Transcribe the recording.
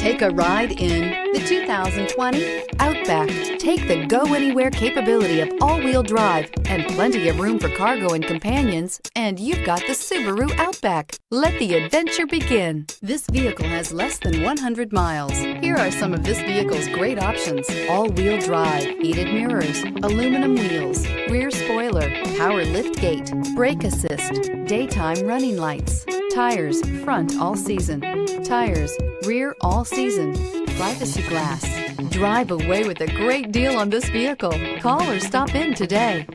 Take a ride in the 2020 Outback. Take the go-anywhere capability of all-wheel drive and plenty of room for cargo and companions, and you've got the Subaru Outback. Let the adventure begin. This vehicle has less than 100 miles. Here are some of this vehicle's great options: all-wheel drive, heated mirrors, aluminum wheels, rear spoiler, power liftgate, brake assist, daytime running lights, tires front all season, tires rear all season, privacy glass. Drive away with a great deal on this vehicle. Call or stop in today.